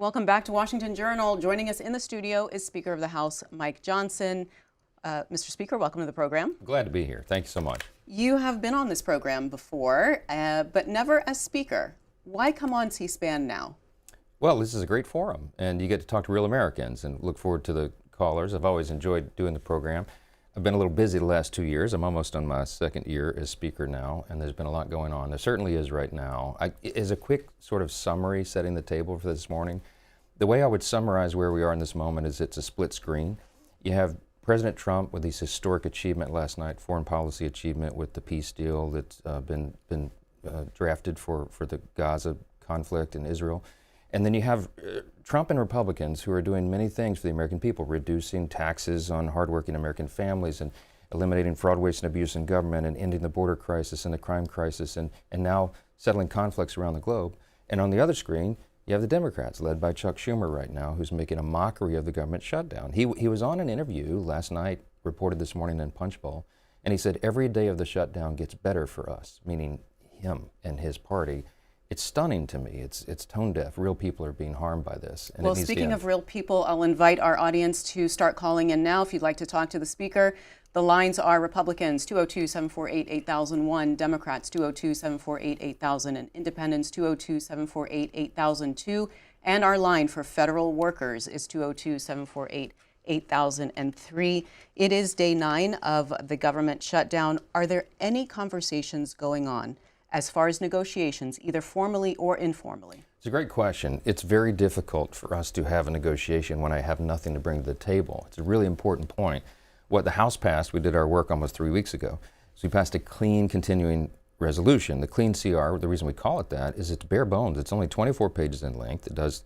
Welcome back to Washington Journal. Joining us in the studio is Speaker of the House, Mike Johnson. Mr. Speaker, welcome to the program. Glad to be here. Thank you so much. You have been on this program before, but never as Speaker. Why come on C-SPAN now? Well, this is a great forum, and you get to talk to real Americans, and look forward to the callers. I've always enjoyed doing the program. I've been a little busy the last 2 years. I'm almost on my second year as Speaker now, and there's been a lot going on. There certainly is right now. As a quick sort of summary, setting the table for this morning, the way I would summarize where we are in this moment is it's a split screen. You have President Trump with his historic achievement last night, foreign policy achievement with the peace deal that's been drafted for the Gaza conflict in Israel. And then you have Trump and Republicans who are doing many things for the American people, reducing taxes on hardworking American families and eliminating fraud, waste, and abuse in government, and ending the border crisis and the crime crisis, and now settling conflicts around the globe. And on the other screen, you have the Democrats, led by Chuck Schumer right now, who's making a mockery of the government shutdown. He was on an interview last night, reported this morning in Punchbowl, and he said every day of the shutdown gets better for us, meaning him and his party. It's stunning to me. It's tone deaf. Real people are being harmed by this. And well, speaking of real people, I'll invite our audience to start calling in now if you'd like to talk to the Speaker. The lines are Republicans 202-748-8001, Democrats 202-748-8000, and Independents 202-748-8002. And our line for federal workers is 202-748-8003. It is day 9 of the government shutdown. Are there any conversations going on as far as negotiations, either formally or informally? It's a great question. It's very difficult for us to have a negotiation when I have nothing to bring to the table. It's a really important point. What the House passed, we did our work almost 3 weeks ago, so we passed a clean continuing resolution. The clean CR, the reason we call it that is it's bare bones. It's only 24 pages in length. It does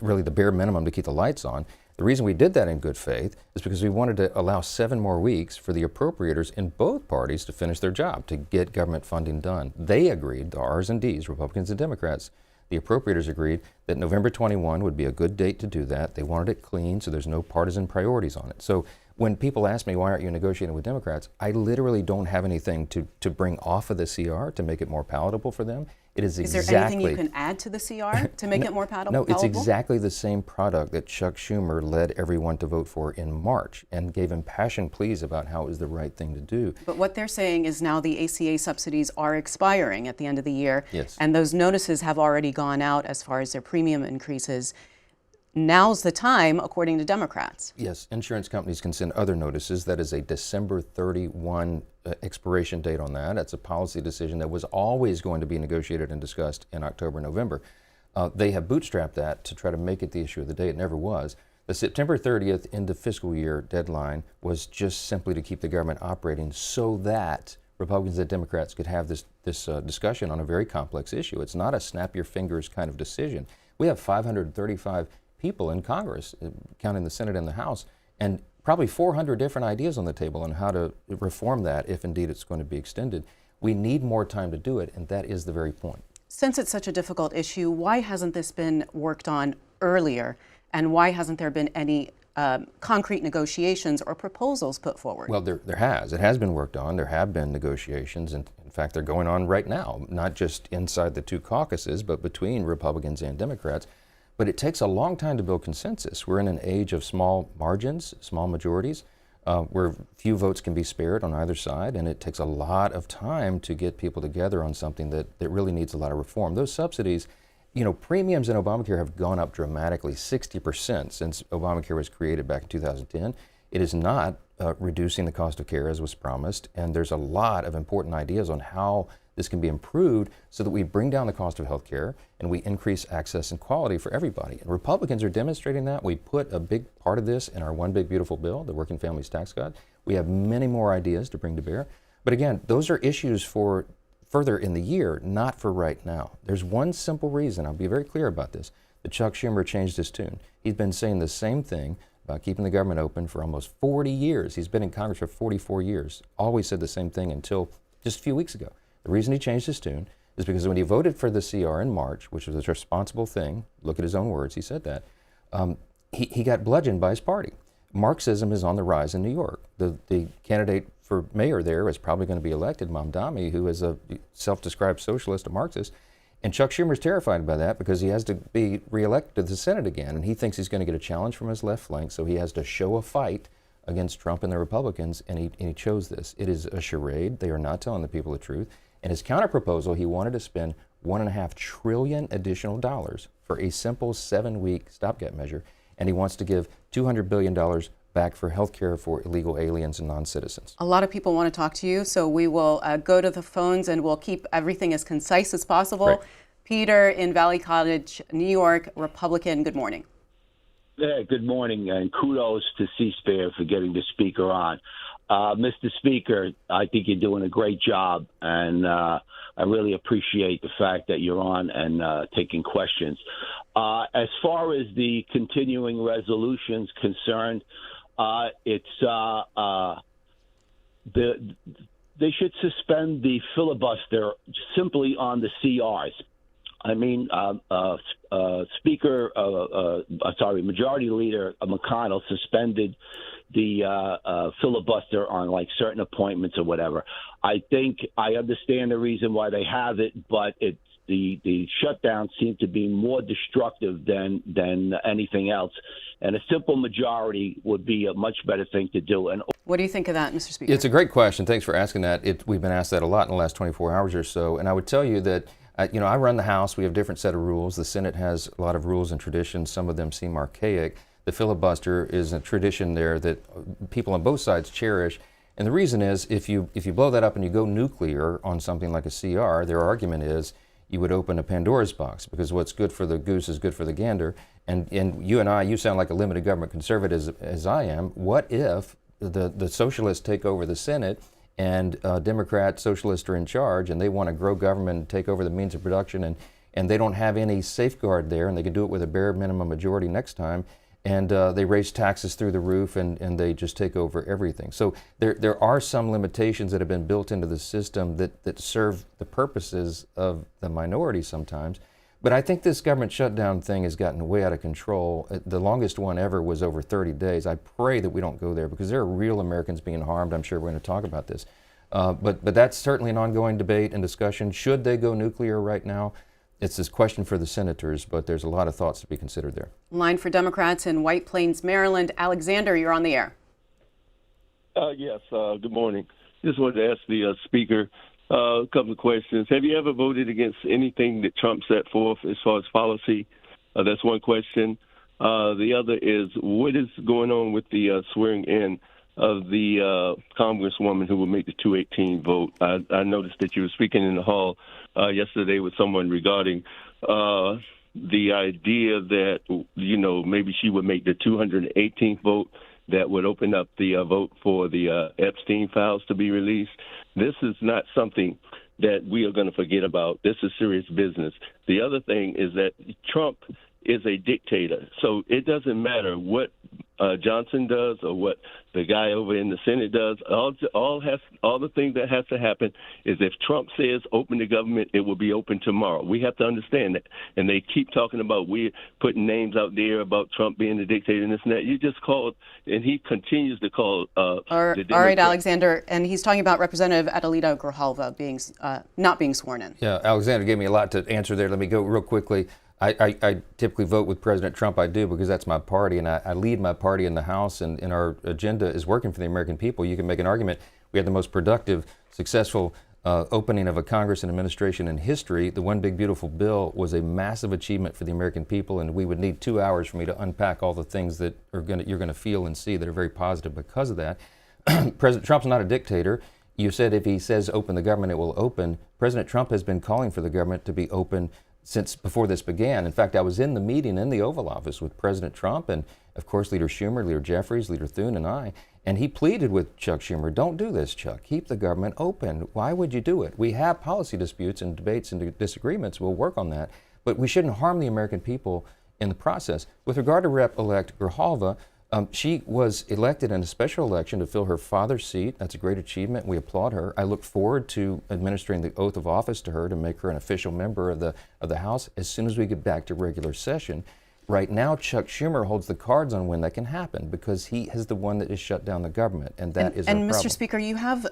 really the bare minimum to keep the lights on. The reason we did that in good faith is because we wanted to allow 7 more weeks for the appropriators in both parties to finish their job, to get government funding done. They agreed, the R's and D's, Republicans and Democrats, the appropriators agreed that November 21 would be a good date to do that. They wanted it clean, so there's no partisan priorities on it. So when people ask me, why aren't you negotiating with Democrats? I literally don't have anything to bring off of the CR to make it more palatable for them. It is exactly... Is there anything you can add to the CR to make it more palatable? No, it's exactly the same product that Chuck Schumer led everyone to vote for in March and gave impassioned pleas about how it was the right thing to do. But what they're saying is now the ACA subsidies are expiring at the end of the year. Yes. And those notices have already gone out as far as their premium increases. Now's the time, according to Democrats. Yes, insurance companies can send other notices. That is a December 31 expiration date on that. That's a policy decision that was always going to be negotiated and discussed in October, November. They have bootstrapped that to try to make it the issue of the day. It never was. The September 30th end of fiscal year deadline was just simply to keep the government operating so that Republicans and Democrats could have this discussion on a very complex issue. It's not a snap your fingers kind of decision. We have 535 people in Congress, counting the Senate and the House, and probably 400 different ideas on the table on how to reform that if indeed it's going to be extended. We need more time to do it, and that is the very point. Since it's such a difficult issue, why hasn't this been worked on earlier, and why hasn't there been any concrete negotiations or proposals put forward? Well, there has. It has been worked on. There have been negotiations, and in fact, they're going on right now, not just inside the two caucuses, but between Republicans and Democrats. But it takes a long time to build consensus. We're in an age of small margins, small majorities, where few votes can be spared on either side, and it takes a lot of time to get people together on something that really needs a lot of reform. Those subsidies, premiums in Obamacare have gone up dramatically, 60% since Obamacare was created back in 2010. It is not reducing the cost of care as was promised, and there's a lot of important ideas on how this can be improved so that we bring down the cost of health care and we increase access and quality for everybody. And Republicans are demonstrating that. We put a big part of this in our One Big Beautiful Bill, the Working Families Tax Cut. We have many more ideas to bring to bear. But again, those are issues for further in the year, not for right now. There's one simple reason, I'll be very clear about this, that Chuck Schumer changed his tune. He's been saying the same thing about keeping the government open for almost 40 years. He's been in Congress for 44 years, always said the same thing until just a few weeks ago. The reason he changed his tune is because when he voted for the CR in March, which was a responsible thing, look at his own words, he said that, he got bludgeoned by his party. Marxism is on the rise in New York. The candidate for mayor there is probably going to be elected, Mamdani, who is a self-described socialist, a Marxist, And Chuck Schumer's terrified by that because he has to be reelected to the Senate again, and he thinks he's going to get a challenge from his left flank, so he has to show a fight against Trump and the Republicans, and he chose this. It is a charade. They are not telling the people the truth. And his counterproposal, he wanted to spend $1.5 trillion additional dollars for a simple 7-week stopgap measure, and he wants to give $200 billion back for health care for illegal aliens and non-citizens. A lot of people want to talk to you, so we will go to the phones and we'll keep everything as concise as possible. Right. Peter in Valley Cottage, New York, Republican, good morning. Yeah, good morning, and kudos to C-SPAN for getting the speaker on. Mr. Speaker, I think you're doing a great job, and I really appreciate the fact that you're on and taking questions. As far as the continuing resolutions concerned, they should suspend the filibuster simply on the CRs. I mean, Majority Leader McConnell suspended the filibuster on like certain appointments or whatever. I think I understand the reason why they have it, but it's the shutdown seemed to be more destructive than anything else. And a simple majority would be a much better thing to do. And what do you think of that, Mr. Speaker? It's a great question. Thanks for asking that. We've been asked that a lot in the last 24 hours or so. And I would tell you that, I run the House. We have a different set of rules. The Senate has a lot of rules and traditions. Some of them seem archaic. The filibuster is a tradition there that people on both sides cherish. And the reason is if you blow that up and you go nuclear on something like a CR, their argument is you would open a Pandora's box, because what's good for the goose is good for the gander. And you sound like a limited government conservative as I am. What if the socialists take over the Senate and Democrat socialists are in charge and they want to grow government and take over the means of production, and they don't have any safeguard there, and they can do it with a bare minimum majority next time, and they raise taxes through the roof and they just take over everything. So there are some limitations that have been built into the system that serve the purposes of the minority sometimes. But I think this government shutdown thing has gotten way out of control. The longest one ever was over 30 days. I pray that we don't go there, because there are real Americans being harmed. I'm sure we're going to talk about this. But that's certainly an ongoing debate and discussion. Should they go nuclear right now? It's this question for the senators, but there's a lot of thoughts to be considered there. Line for Democrats in White Plains, Maryland. Alexander, you're on the air. Yes, good morning. Just wanted to ask the speaker a couple of questions. Have you ever voted against anything that Trump set forth as far as policy? That's one question. The other is, what is going on with the swearing in of the congresswoman who will make the 218 vote? I noticed that you were speaking in the hall yesterday with someone regarding the idea that, maybe she would make the 218th vote that would open up the vote for the Epstein files to be released. This is not something that we are going to forget about. This is serious business. The other thing is that Trump is a dictator. So it doesn't matter what Johnson does or what the guy over in the Senate does. All the things that has to happen is if Trump says open the government, it will be open tomorrow. We have to understand that. And they keep talking about we're putting names out there about Trump being the dictator and this and that. You just called, and he continues to call. All right, Alexander, and he's talking about Representative Adelita Grijalva being not being sworn in. Yeah, Alexander gave me a lot to answer there. Let me go real quickly. I typically vote with President Trump. I do, because that's my party, and I lead my party in the House, and our agenda is working for the American people. You can make an argument we had the most productive, successful opening of a Congress and administration in history. The One Big Beautiful Bill was a massive achievement for the American people, and we would need 2 hours for me to unpack all the things that you're going to feel and see that are very positive because of that. President Trump's not a dictator. You said if he says open the government, it will open. President Trump has been calling for the government to be open since before this began. In fact, I was in the meeting in the Oval Office with President Trump and, of course, Leader Schumer, Leader Jeffries, Leader Thune, and I. And he pleaded with Chuck Schumer, don't do this, Chuck. Keep the government open. Why would you do it? We have policy disputes and debates and disagreements. We'll work on that. But we shouldn't harm the American people in the process. With regard to Rep-elect Grijalva, she was elected in a special election to fill her father's seat. That's a great achievement. We applaud her. I look forward to administering the oath of office to her to make her an official member of the House as soon as we get back to regular session. Right now, Chuck Schumer holds the cards on when that can happen because he is the one that has shut down the government, and that is our problem. And Mr. Speaker, you have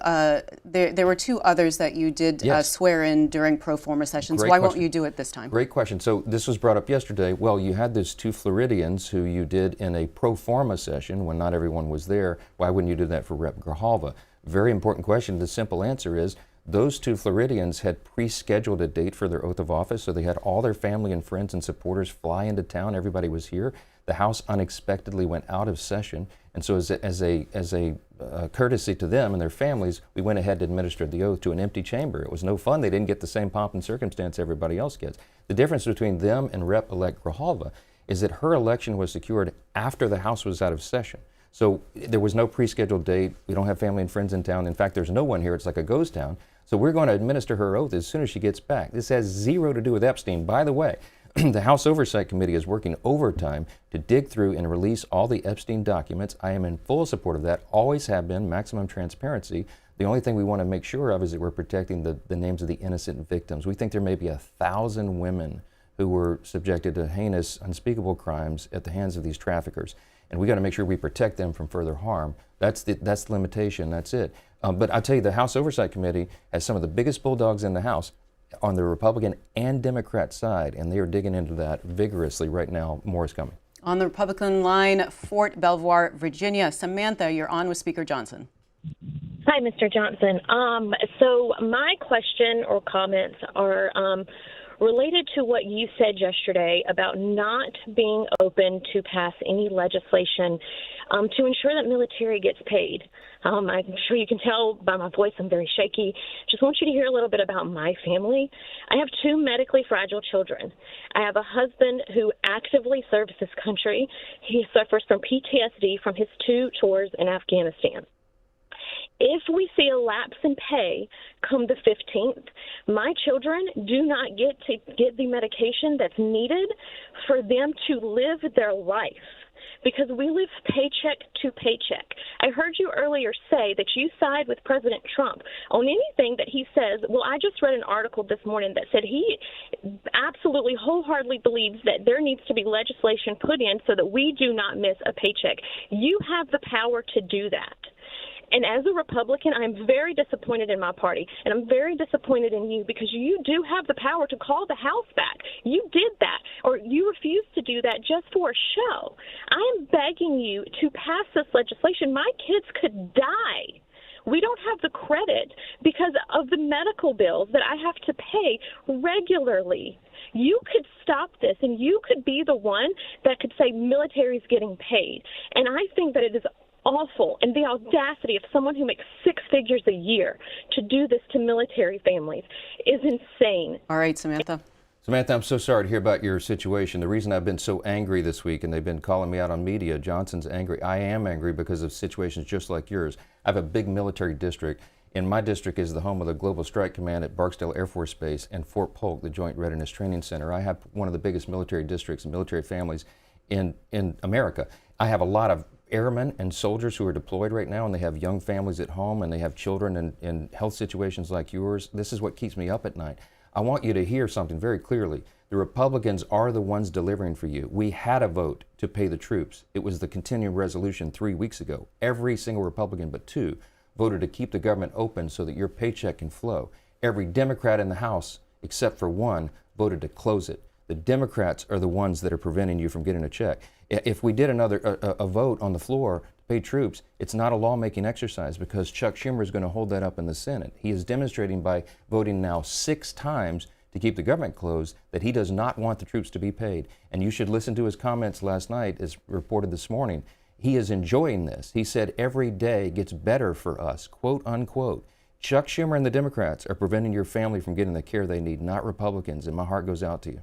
there were two others that you did Yes. swear in during pro forma sessions. Great Why won't question. you do it this time? Great question. So this was brought up yesterday. Well, you had those two Floridians who you did in a pro forma session when not everyone was there. Why wouldn't you do that for Rep. Grijalva? Very important question. The simple answer is those two Floridians had pre-scheduled a date for their oath of office, so they had all their family and friends and supporters fly into town. Everybody was here. The House unexpectedly went out of session, and so as a courtesy to them and their families, we went ahead and administered the oath to an empty chamber. It was no fun. They didn't get the same pomp and circumstance everybody else gets. The difference between them and Rep-elect Grijalva is that her election was secured after the House was out of session. So there was no pre-scheduled date. We don't have family and friends in town. In fact, there's no one here. It's like a ghost town. So we're going to administer her oath as soon as she gets back. This has zero to do with Epstein. By the way, the House Oversight Committee is working overtime to dig through and release all the Epstein documents. I am in full support of that, always have been, maximum transparency. The only thing we want to make sure of is that we're protecting the names of the innocent victims. We think there may be 1,000 women who were subjected to heinous, unspeakable crimes at the hands of these traffickers. And we got to make sure we protect them from further harm. That's the limitation, that's it. But I'll tell you, the House Oversight Committee has some of the biggest bulldogs in the House on the Republican and Democrat side, and they are digging into that vigorously right now. More is coming. On the Republican line, Fort Belvoir, Virginia. Samantha, you're on with Speaker Johnson. Hi, Mr. Johnson. So my question or comments are related to what you said yesterday about not being open to pass any legislation to ensure that military gets paid. I'm sure you can tell by my voice I'm very shaky. Just want you to hear a little bit about my family. I have two medically fragile children. I have a husband who actively serves this country. He suffers from PTSD from his 2 tours in Afghanistan. If we see a lapse in pay come the 15th, my children do not get to get the medication that's needed for them to live their life, because we live paycheck to paycheck. I heard you earlier say that you side with President Trump on anything that he says. Well, I just read an article this morning that said he absolutely wholeheartedly believes that there needs to be legislation put in so that we do not miss a paycheck. You have the power to do that. And as a Republican, I'm very disappointed in my party, and I'm very disappointed in you, because you do have the power to call the House back. You did that, or you refused to do that just for a show. I am begging you to pass this legislation. My kids could die. We don't have the credit because of the medical bills that I have to pay regularly. You could stop this, and you could be the one that could say military is getting paid. And I think that it is awful, and the audacity of someone who makes 6 figures a year to do this to military families is insane. All right, Samantha. Samantha, I'm so sorry to hear about your situation. The reason I've been so angry this week, and they've been calling me out on media, Johnson's angry. I am angry because of situations just like yours. I have a big military district, and my district is the home of the Global Strike Command at Barksdale Air Force Base and Fort Polk, the Joint Readiness Training Center. I have one of the biggest military districts and military families in America. I have a lot of airmen and soldiers who are deployed right now, and they have young families at home, and they have children in health situations like yours. This is what keeps me up at night. I want you to hear something very clearly. The Republicans are the ones delivering for you. We had a vote to pay the troops. It was the continuing resolution 3 weeks ago. Every single Republican but 2 voted to keep the government open so that your paycheck can flow. Every Democrat in the House, except for 1, voted to close it. The Democrats are the ones that are preventing you from getting a check. If we did a vote on the floor to pay troops, it's not a lawmaking exercise, because Chuck Schumer is going to hold that up in the Senate. He is demonstrating by voting now 6 times to keep the government closed that he does not want the troops to be paid. And you should listen to his comments last night, as reported this morning. He is enjoying this. He said every day gets better for us, quote unquote. Chuck Schumer and the Democrats are preventing your family from getting the care they need, not Republicans, and my heart goes out to you.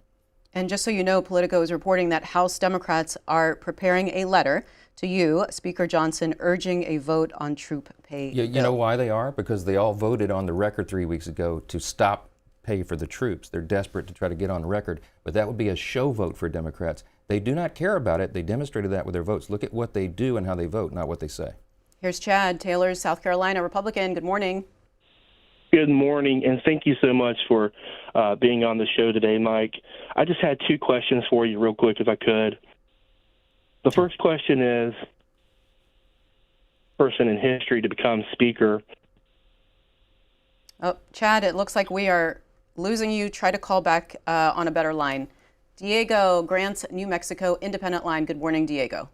And just so you know, Politico is reporting that House Democrats are preparing a letter to you, Speaker Johnson, urging a vote on troop pay. You know why they are? Because they all voted on the record 3 weeks ago to stop pay for the troops. They're desperate to try to get on record, but that would be a show vote for Democrats. They do not care about it. They demonstrated that with their votes. Look at what they do and how they vote, not what they say. Here's Chad Taylor, South Carolina Republican. Good morning. Good morning, and thank you so much for being on the show today, Mike. I just had two questions for you real quick, if I could. The first question is, person in history to become speaker. Oh, Chad, it looks like we are losing you. Try to call back on a better line. Diego, Grants, New Mexico, independent line. Good morning, Diego.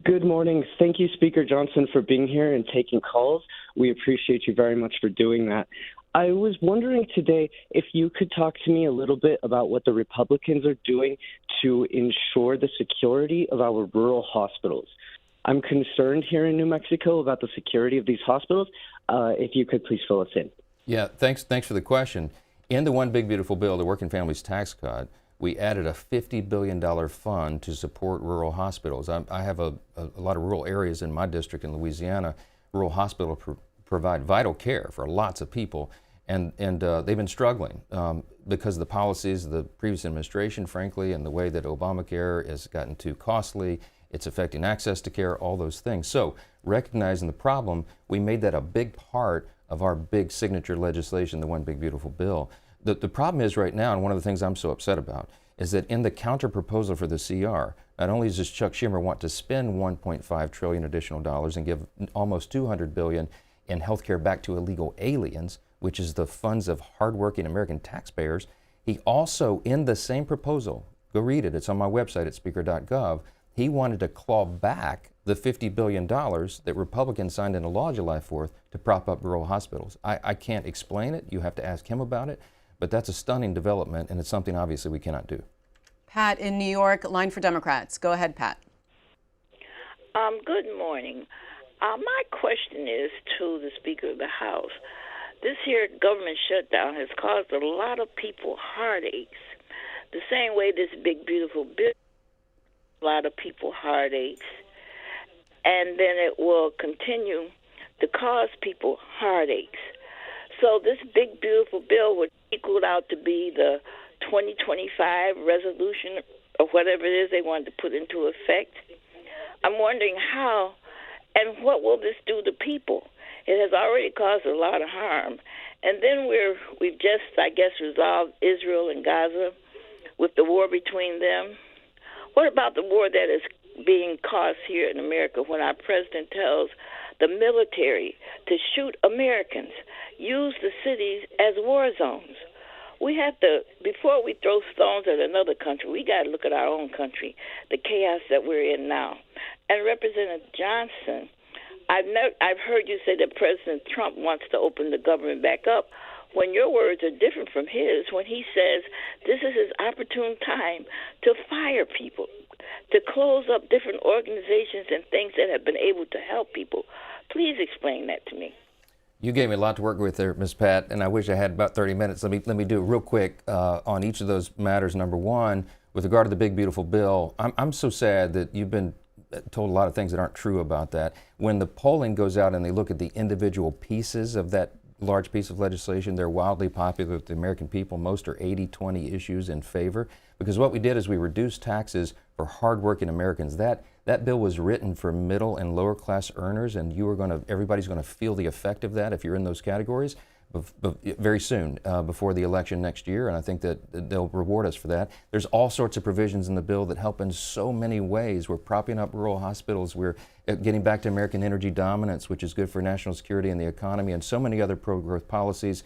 Good morning. Thank you, Speaker Johnson, for being here and taking calls. We appreciate you very much for doing that. I was wondering today if you could talk to me a little bit about what the Republicans are doing to ensure the security of our rural hospitals. I'm concerned here in New Mexico about the security of these hospitals. If you could please fill us in. Yeah, thanks for the question. In the One Big Beautiful Bill, the Working Families Tax Cut, we added a $50 billion fund to support rural hospitals. I have a lot of rural areas in my district in Louisiana. Rural hospitals provide vital care for lots of people, and they've been struggling because of the policies of the previous administration, frankly, and the way that Obamacare has gotten too costly. It's affecting access to care, all those things. So recognizing the problem, we made that a big part of our big signature legislation, the One Big Beautiful Bill. The problem is right now, and one of the things I'm so upset about, is that in the counter proposal for the CR, not only does Chuck Schumer want to spend $1.5 trillion additional dollars and give almost $200 billion in health care back to illegal aliens, which is the funds of hardworking American taxpayers, he also, in the same proposal, go read it, it's on my website at speaker.gov, he wanted to claw back the $50 billion that Republicans signed into law July 4th to prop up rural hospitals. I can't explain it. You have to ask him about it. But that's a stunning development, and it's something obviously we cannot do. Pat in New York, line for Democrats. Go ahead, Pat. Good morning. My question is to the Speaker of the House. This here government shutdown has caused a lot of people heartaches. The same way this big, beautiful bill, a lot of people heartaches. And then it will continue to cause people heartaches. So this big, beautiful bill would equal out to be the 2025 resolution or whatever it is they wanted to put into effect. I'm wondering how and what will this do to people? It has already caused a lot of harm. And then we've just, I guess, resolved Israel and Gaza with the war between them. What about the war that is being caused here in America when our president tells the military to shoot Americans, use the cities as war zones? We have to, before we throw stones at another country, we got to look at our own country, the chaos that we're in now. And Representative Johnson, I've heard you say that President Trump wants to open the government back up, when your words are different from his, when he says this is his opportune time to fire people, to close up different organizations and things that have been able to help people. Please explain that to me. You gave me a lot to work with there, Ms. Pat, and I wish I had about 30 minutes. Let me do it real quick on each of those matters. Number one, with regard to the big, beautiful bill, I'm so sad that you've been told a lot of things that aren't true about that. When the polling goes out and they look at the individual pieces of that large piece of legislation, they're wildly popular with the American people. Most are 80-20 issues in favor. Because what we did is we reduced taxes for hardworking Americans. That bill was written for middle and lower class earners, and everybody's going to feel the effect of that if you're in those categories very soon, before the election next year, and I think that they'll reward us for that. There's all sorts of provisions in the bill that help in so many ways. We're propping up rural hospitals. We're getting back to American energy dominance, which is good for national security and the economy, and so many other pro-growth policies.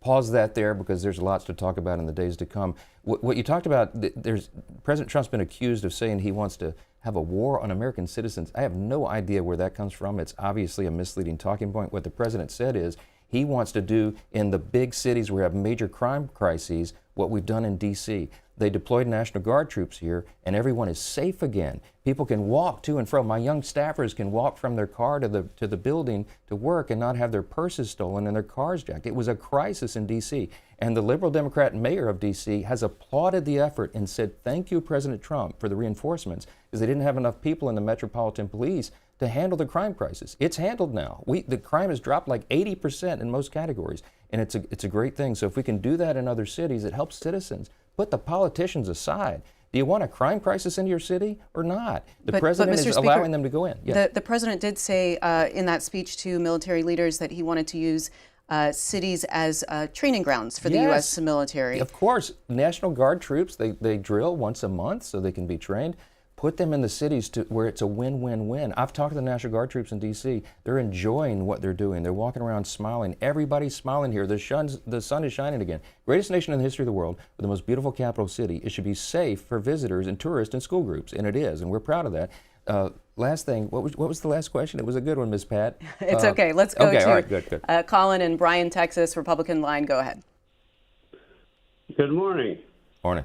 Pause that there because there's lots to talk about in the days to come. What you talked about, President Trump's been accused of saying he wants to have a war on American citizens. I have no idea where that comes from. It's obviously a misleading talking point. What the president said is he wants to do in the big cities where we have major crime crises what we've done in D.C. They deployed National Guard troops here, and everyone is safe again. People can walk to and from. My young staffers can walk from their car to the building to work and not have their purses stolen and their cars jacked. It was a crisis in D.C., and the liberal Democrat mayor of D.C. has applauded the effort and said, thank you, President Trump, for the reinforcements, because they didn't have enough people in the Metropolitan Police to handle the crime crisis. It's handled now. The crime has dropped like 80% in most categories, and it's a great thing. So if we can do that in other cities, it helps citizens. Put the politicians aside. Do you want a crime crisis in your city or not? The president is allowing them to go in. Yes. The president did say in that speech to military leaders that he wanted to use cities as training grounds for the Yes. U.S. military. Of course, National Guard troops, they drill once a month so they can be trained. Put them in the cities where it's a win-win-win. I've talked to the National Guard troops in D.C. They're enjoying what they're doing. They're walking around smiling. Everybody's smiling here. The sun is shining again. Greatest nation in the history of the world, with the most beautiful capital city. It should be safe for visitors and tourists and school groups, and it is, and we're proud of that. Last thing, what was the last question? It was a good one, Ms. Pat. It's okay. Let's go okay, to all right, good. Colin in Bryan, Texas, Republican line. Go ahead. Good morning. Morning.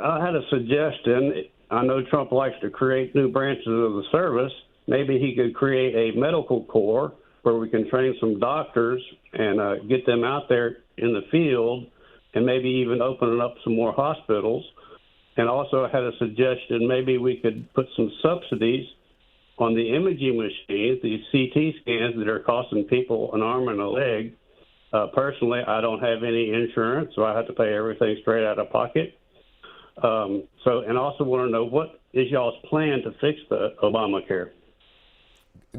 I had a suggestion. I know Trump likes to create new branches of the service. Maybe he could create a medical corps where we can train some doctors and get them out there in the field, and maybe even open up some more hospitals. And also I had a suggestion, maybe we could put some subsidies on the imaging machines, these CT scans that are costing people an arm and a leg. Personally, I don't have any insurance, so I have to pay everything straight out of pocket. And also want to know, what is y'all's plan to fix the Obamacare?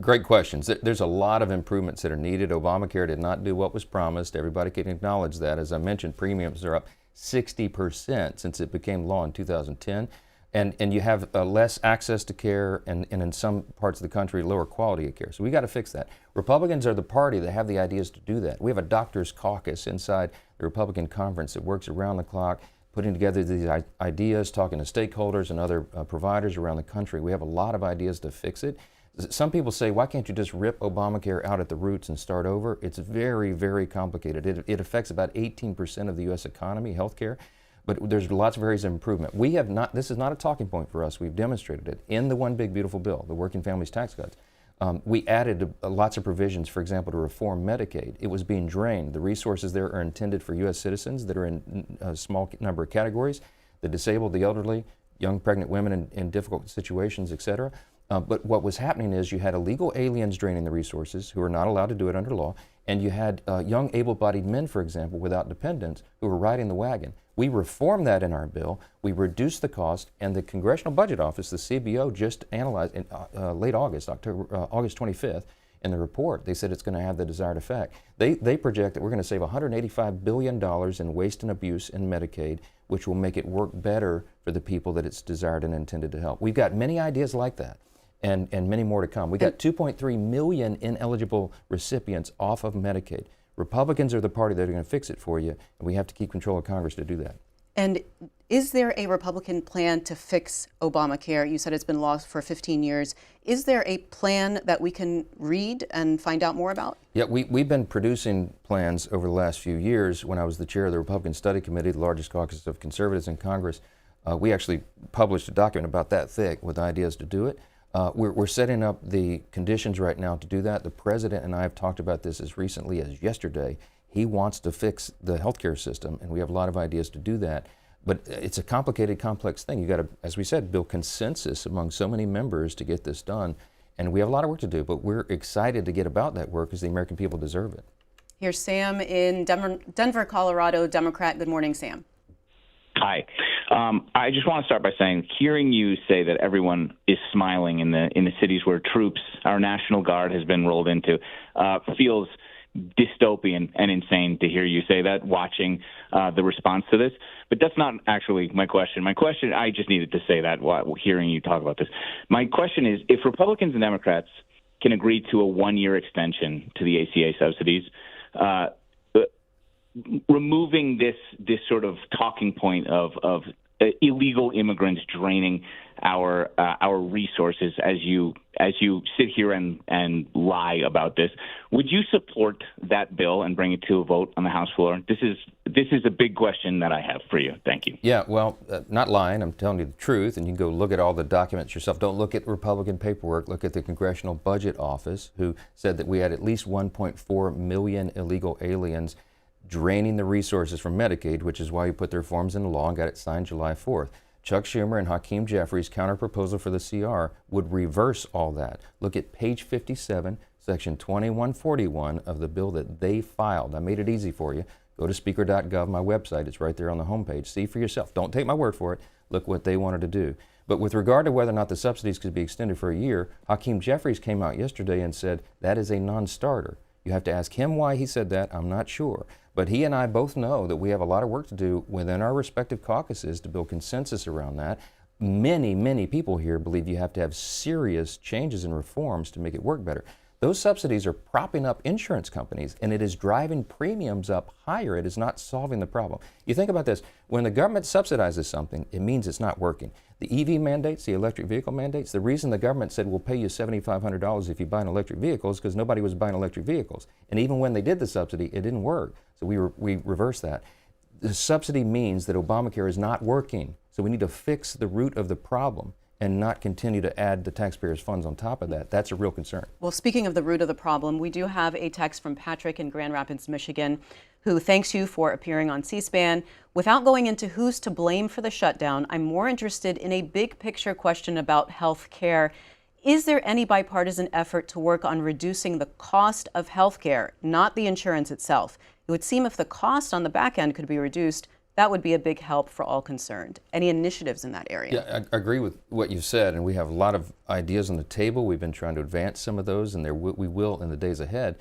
Great questions. There's a lot of improvements that are needed. Obamacare did not do what was promised. Everybody can acknowledge that. As I mentioned, premiums are up 60% since it became law in 2010. And you have less access to care, and in some parts of the country, lower quality of care. So we got to fix that. Republicans are the party that have the ideas to do that. We have a doctor's caucus inside the Republican conference that works around the clock, putting together these ideas, talking to stakeholders and other providers around the country. We have a lot of ideas to fix it. Some people say, why can't you just rip Obamacare out at the roots and start over? It's very, very complicated. It affects about 18% of the U.S. economy, healthcare. But there's lots of areas of improvement. We have not, this is not a talking point for us. We've demonstrated it in the one big beautiful bill, the Working Families Tax Cuts. We added lots of provisions, for example, to reform Medicaid. It was being drained. The resources there are intended for U.S. citizens that are in a small number of categories, the disabled, the elderly, young pregnant women in difficult situations, et cetera. But what was happening is you had illegal aliens draining the resources who are not allowed to do it under law, and you had young able-bodied men, for example, without dependents who were riding the wagon. We reformed that in our bill. We reduced the cost, and the Congressional Budget Office, the CBO, just analyzed in late August, August 25th, in the report. They said it's going to have the desired effect. They project that we're going to save $185 billion in waste and abuse in Medicaid, which will make it work better for the people that it's desired and intended to help. We've got many ideas like that. And many more to come. We got 2.3 million ineligible recipients off of Medicaid. Republicans are the party that are going to fix it for you, and we have to keep control of Congress to do that. And is there a Republican plan to fix Obamacare? You said it's been lost for 15 years. Is there a plan that we can read and find out more about? Yeah, we've been producing plans over the last few years. When I was the chair of the Republican Study Committee, the largest caucus of conservatives in Congress, we actually published a document about that thick with ideas to do it. We're setting up the conditions right now to do that. The president and I have talked about this as recently as yesterday. He wants to fix the healthcare system, and we have a lot of ideas to do that. But it's a complicated, complex thing. You got to, as we said, build consensus among so many members to get this done. And we have a lot of work to do, but we're excited to get about that work because the American people deserve it. Here's Sam in Denver, Colorado, Democrat. Good morning, Sam. Hi. I just want to start by saying, hearing you say that everyone is smiling in the cities where troops, our National Guard, has been rolled into, feels dystopian and insane to hear you say that, watching the response to this. But that's not actually my question. My question, I just needed to say that while hearing you talk about this. My question is, if Republicans and Democrats can agree to a one-year extension to the ACA subsidies, removing this sort of talking point of illegal immigrants draining our resources, as you sit here and lie about this, would you support that bill and bring it to a vote on the House floor? This is a big question that I have for you. Thank you. Yeah, well, not lying. I'm telling you the truth, and you can go look at all the documents yourself. Don't look at Republican paperwork. Look at the Congressional Budget Office, who said that we had at least 1.4 million illegal aliens draining the resources from Medicaid, which is why we put their forms into law and got it signed July 4th. Chuck Schumer and Hakeem Jeffries' counterproposal for the CR would reverse all that. Look at page 57, section 2141 of the bill that they filed. I made it easy for you. Go to speaker.gov, my website. It's right there on the homepage. See for yourself. Don't take my word for it. Look what they wanted to do. But with regard to whether or not the subsidies could be extended for a year, Hakeem Jeffries came out yesterday and said that is a non-starter. You have to ask him why he said that. I'm not sure. But he and I both know that we have a lot of work to do within our respective caucuses to build consensus around that. Many, many people here believe you have to have serious changes and reforms to make it work better. Those subsidies are propping up insurance companies, and it is driving premiums up higher. It is not solving the problem. You think about this. When the government subsidizes something, it means it's not working. The EV mandates, the electric vehicle mandates, the reason the government said we'll pay you $7,500 if you buy an electric vehicle is because nobody was buying electric vehicles. And even when they did the subsidy, it didn't work. So we reversed that. The subsidy means that Obamacare is not working. So we need to fix the root of the problem and not continue to add the taxpayers' funds on top of that. That's a real concern. Well, speaking of the root of the problem, we do have a text from Patrick in Grand Rapids, Michigan, who thanks you for appearing on C-SPAN. Without going into who's to blame for the shutdown, I'm more interested in a big picture question about health care. Is there any bipartisan effort to work on reducing the cost of health care, not the insurance itself? It would seem if the cost on the back end could be reduced, that would be a big help for all concerned. Any initiatives in that area? Yeah, I agree with what you said, and we have a lot of ideas on the table. We've been trying to advance some of those, and we will in the days ahead.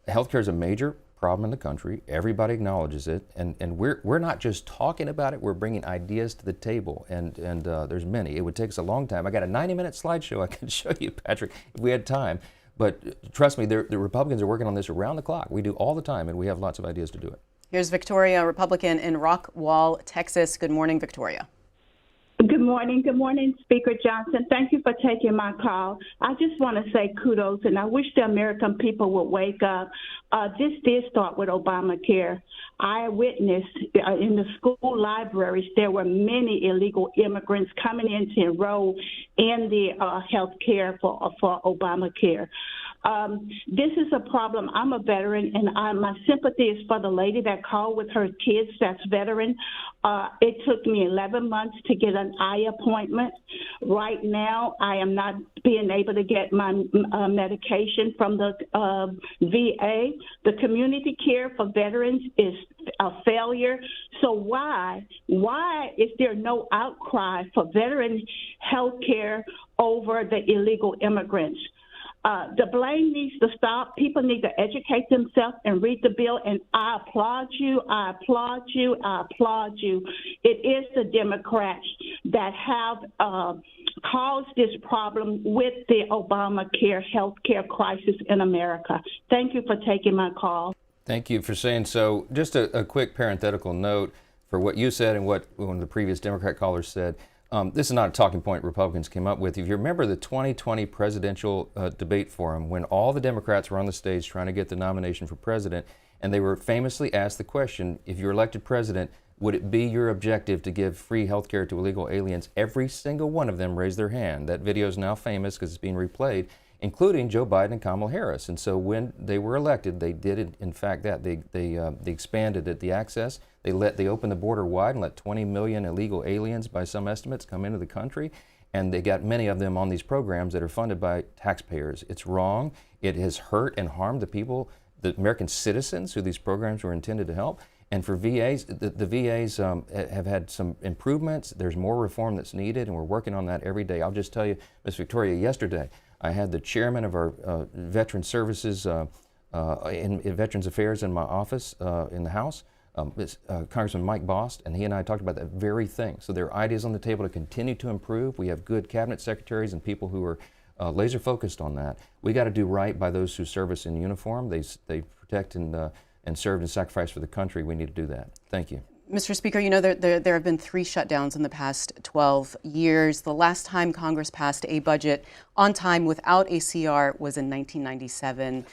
Healthcare is a major problem in the country. Everybody acknowledges it, and we're not just talking about it. We're bringing ideas to the table, and there's many. It would take us a long time. I got a 90-minute slideshow I can show you, Patrick, if we had time. But trust me, the Republicans are working on this around the clock. We do all the time, and we have lots of ideas to do it. Here's Victoria, Republican in Rockwall, Texas. Good morning, Victoria. Good morning. Good morning, Speaker Johnson. Thank you for taking my call. I just want to say kudos, and I wish the American people would wake up. This did start with Obamacare. I witnessed in the school libraries there were many illegal immigrants coming in to enroll in the health care for Obamacare. This is a problem. I'm a veteran, and my sympathy is for the lady that called with her kids that's veteran. It took me 11 months to get an eye appointment. Right now, I am not being able to get my medication from the VA. The community care for veterans is a failure. So why is there no outcry for veteran health care over the illegal immigrants? The blame needs to stop. People need to educate themselves and read the bill. And I applaud you. I applaud you. I applaud you. It is the Democrats that have caused this problem with the Obamacare health care crisis in America. Thank you for taking my call. Thank you for saying so. Just a quick parenthetical note for what you said and what one of the previous Democrat callers said. This is not a talking point Republicans came up with. If you remember the 2020 presidential debate forum, when all the Democrats were on the stage trying to get the nomination for president, and they were famously asked the question, if you're elected president, would it be your objective to give free health care to illegal aliens? Every single one of them raised their hand. That video is now famous because it's being replayed, including Joe Biden and Kamala Harris. And so when they were elected, they did, in fact, that. They expanded the access. They opened the border wide and let 20 million illegal aliens, by some estimates, come into the country. And they got many of them on these programs that are funded by taxpayers. It's wrong. It has hurt and harmed the people, the American citizens who these programs were intended to help. And for VAs, the VAs have had some improvements. There's more reform that's needed, and we're working on that every day. I'll just tell you, Ms. Victoria, yesterday, I had the chairman of our Veteran Services in Veterans Affairs in my office in the House, Congressman Mike Bost, and he and I talked about that very thing. So there are ideas on the table to continue to improve. We have good cabinet secretaries and people who are laser focused on that. We got to do right by those who serve us in uniform. They protect and served and sacrificed for the country. We need to do that. Thank you. Mr. Speaker, you know there have been 3 shutdowns in the past 12 years. The last time Congress passed a budget on time without a CR was in 1997.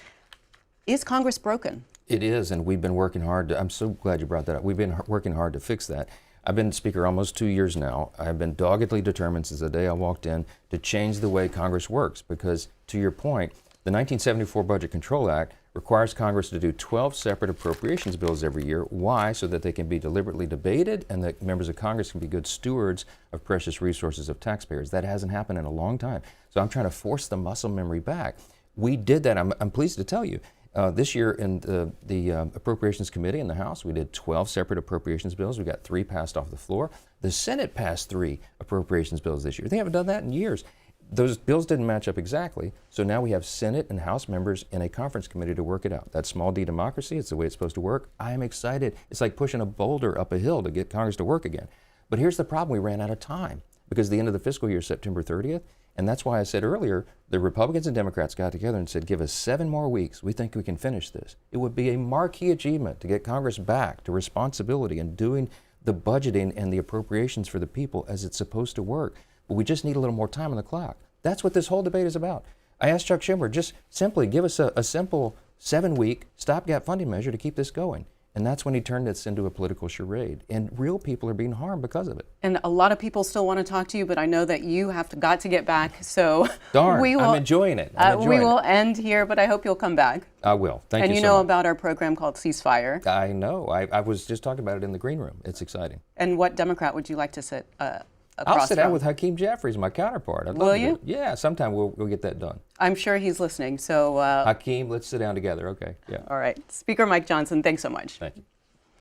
Is Congress broken? It is, and we've been working hard. I'm so glad you brought that up. We've been working hard to fix that. I've been Speaker almost 2 years now. I've been doggedly determined since the day I walked in to change the way Congress works because, to your point, the 1974 Budget Control Act requires Congress to do 12 separate appropriations bills every year. Why? So that they can be deliberately debated and that members of Congress can be good stewards of precious resources of taxpayers. That hasn't happened in a long time. So I'm trying to force the muscle memory back. We did that. I'm pleased to tell you. This year in the Appropriations Committee in the House, we did 12 separate appropriations bills. We got 3 passed off the floor. The Senate passed 3 appropriations bills this year. They haven't done that in years. those bills didn't match up exactly, so now we have Senate and House members in a conference committee to work it out. That's small d democracy. It's the way it's supposed to work. I am excited. It's like pushing a boulder up a hill to get Congress to work again. But here's the problem. We ran out of time because the end of the fiscal year is September 30th. And that's why I said earlier, the Republicans and Democrats got together and said, give us 7 more weeks. We think we can finish this. It would be a marquee achievement to get Congress back to responsibility and doing the budgeting and the appropriations for the people as it's supposed to work. But we just need a little more time on the clock. That's what this whole debate is about. I asked Chuck Schumer, just simply give us a simple 7-week stopgap funding measure to keep this going. And that's when he turned this into a political charade. And real people are being harmed because of it. And a lot of people still want to talk to you, but I know that you have got to get back. So darn, I'm enjoying it. We will end here, but I hope you'll come back. I will. Thank you so much. And you know about our program called Ceasefire. I know. I was just talking about it in the green room. It's exciting. And what Democrat would you like to sit I'll sit down with Hakeem Jeffries, my counterpart. Will you? Yeah, sometime we'll get that done. I'm sure he's listening. So Hakeem, let's sit down together. Okay. Yeah. All right. Speaker Mike Johnson, thanks so much. Thank you.